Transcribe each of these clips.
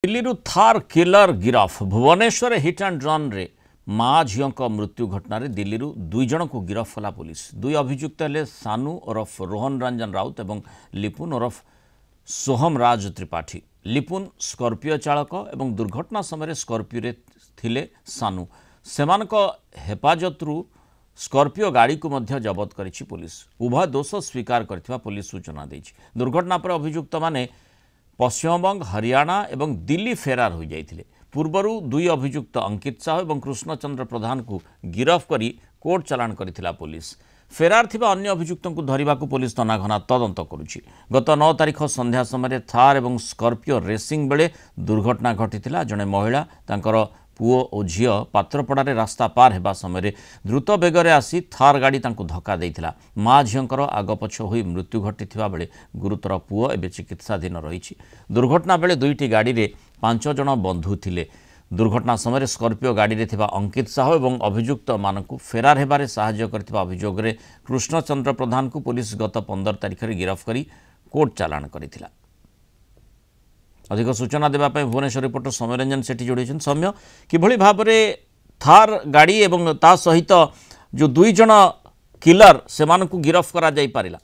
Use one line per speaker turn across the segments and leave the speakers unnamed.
Delhi Thar killer गिरफ Bhubaneswar hit and run रे माँ झील मृत्यु घटना दिल्ली दुई जन को गिरफ कला पुलिस। दुई अभियुक्त हेले सानू ओरफ रोहन रंजन राउत और लिपुन ओरफ सोहम राज त्रिपाठी। लिपुन स्कॉर्पियो चालक और दुर्घटना समय स्कॉर्पियो रे थिले सानू सेमानक हेफाजतरू स्कॉर्पियो गाड़ी को मध्य जबत करिछि पुलिस। उभय दोष स्वीकार करथिबा पुलिस सूचना दैछि। दुर्घटना पर अभियुक्त माने पश्चिमबंग हरियाणा और दिल्ली फेरार हो जाइथिले। पूर्वरु दुई अभियुक्त अंकित साहू और कृष्णचंद्र प्रधान को गिरफ करी कोर्ट चालाण करिथिला पुलिस। फेरार थिबा अन्य अभियुक्त को धरिबा को पुलिस तनाघना तदंत करुछि। गत 9 तारिख संध्या समय थार और स्कॉर्पियो रेसिंग बेले दुर्घटना घटिथिला। जने महिला तांकर पुओ और झील पात्रपड़ारे रास्ता पार हेबा समय द्रुत बेगरे आसी थार गाड़ी तांको धक्का देइथिला। माँ झीलकर आगपछ होई मृत्यु घटिथिबा बेले गुरुतर पुओ एबे चिकित्साधीन रहिछि। दुर्घटना बेले दुईटी गाड़ी रे 5 जन बंधु थिले। दुर्घटना समय स्कॉर्पियो गाड़ी रे थिबा अंकित साहू और अभियुक्त मानकु फेरार हेबारे सहाय्य करथिबा अभियोग रे कृष्णचंद्र प्रधान को पुलिस गत 15 तारिख रे गिरफ करी कोर्ट चालाण करिथिला। अधिक सूचना देवाई भुवनेश्वर रिपोर्टर सौम्यरंजन सेठी जोड़ी सौम्य किभली भाव में थार गाड़ी एवं ता सहित जो दुई जन किलर से गिरफ करा जाई पारिला।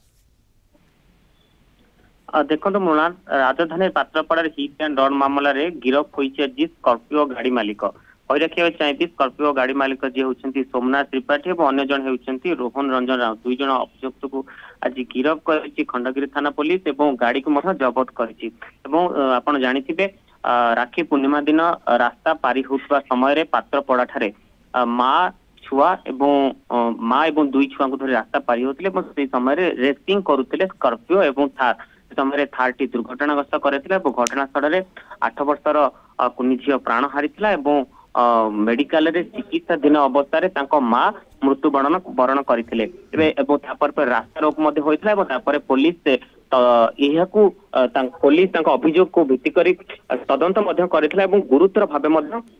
देखो मृणाल राजधानी पात्रपड़ा हिट एंड रन मामला रे गिरफ होइछि स्कॉर्पियो गाड़ी मालिक कही रखा चाहिए। स्कॉर्पियो गाड़ी मालिक जी होती सोमनाथ त्रिपाठी और अन्य जन होती रोहन रंजन राउत। दुई जन अभियुक्त को आज गिरफ कर खंडगिरी थाना पुलिस और गाड़ी को जबत कर जानिथिबे राखी पूर्णिमा दिन रास्ता पारी होता समय पात्रपड़ा ठारे माँ छुआ एवं माँ एवं दुई छुआ को धरी रास्ता पारी होते से समय रेसिंग करुले स्कॉर्पियो और थार समय थार टी दुर्घटनाग्रस्त करथिला। घटनास्थल में 8 वर्षर कुनी झील प्राण हारिथिला। मेडिकल रे चिकित्साधीन अवस्था रे तांको माँ मृत्यु वरण करथिले। रास्ता रोक पुलिस पुलिस अभियोग को भित्ति करी तदंत गुरुतर भाव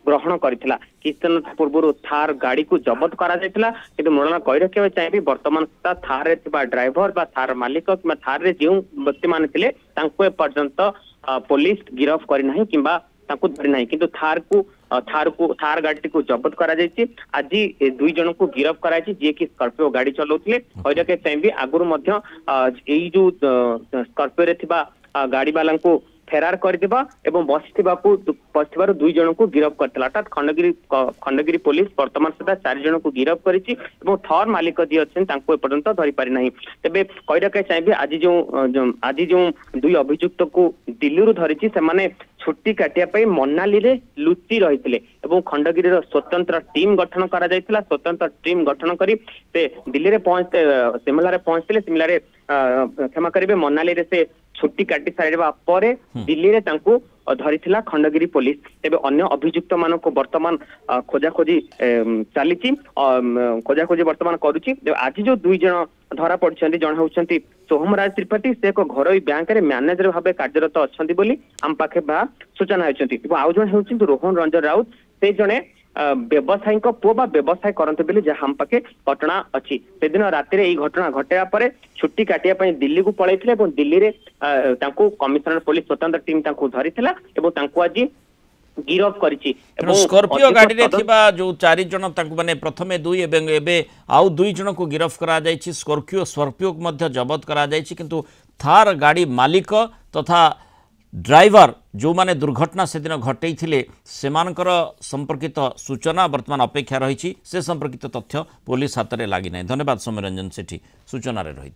ग्रहण करथिला। किछन पूर्व थार गाड़ी को जबत करा जायतिला। किंतु मृणाल कही रखा चाहिए वर्तमान थार रे थिबा ड्राइवर बा थार मालिक कि थार रे जो व्यक्ति मान थिले तांको ए पर्यंत पुलिस गिरफ करी नाही किंबा तांको धरि नाही। किंतु थार गाड़ी को जबत करा जायछि। आज दुई जन को गिरफ कराई जे कि स्कॉर्पियो गाड़ी चलाउथिले। कही रखा चाहिए आगुरु मध्य एई जो स्कॉर्पियो रे थिबा गाड़ी वाला को फेरार करदिबा एवं बसिथिबारु दुई जन को गिरफ करथिला। अर्थात खंडगिरी पुलिस वर्तमान सुधा 4 जन को गिरफ करिछि एवं थार मालिक जी अछन तांको ए पर्यंत धरि पारि नाही। तबे कहि रखा चाहिए आज जो दुई अभियुक्त को दिल्ली रु धरिछि से माने छुट्टी काटिया पई मनाली रे लुचि रहिथिले एवं खंडगिरी स्वतंत्र टीम गठन करा जायतिला। स्वतंत्र टीम गठन करी से दिल्ली रे शिमला रे पहुंचले। शिमला रे क्षमा करिवे मनाली रे से छुट्टी काटी सारिबा परे दिल्ली रे तांको धरिथिला खंडगिरी पुलिस। तेबे अन्य अभियुक्त मान को वर्तमान खोजाखोजी चलीची खोजाखोजी वर्तमान करुची। आज जो दुई जन धरा पड़छन्ती जन होउछन्ती सोहम राज त्रिपाठी से एक घरोई बैंक रे मैनेजर भाबे कार्यरत अछन्ती बोली आम पाखे बा सूचना होइछन्ती। आउ जन होउछन्ती रोहन रंजन राउत से जने व्यवसायी पुओ बा व्यवसाय करते बोली जहाँ हम पाखे घटना अच्छी। से दिन राति यही घटना घटाया पर छुट्टी काटिया दिल्ली को पलैथिले दिल्ली रे कमिशनर पुलिस स्वतंत्र टीम धरी आज गिरफ करिछि।
स्कॉर्पियो गाड़ी रे थिबा जो 4 जन माने प्रथमे 2 एवं एबे आउ 2 जन को गिरफ करा जायछि। स्कॉर्पियो को मध्य जबत करा जायछि। किंतु थार गाड़ी मालिक तथा ड्राइवर जो माने दुर्घटना से दिन घटई सेमानकर संपर्कित सूचना वर्तमान अपेक्षा रही से संपर्कित तथ्य पुलिस हाथ में लगी ना। धन्यवाद सौम्यरंजन सेठी सूचना रही।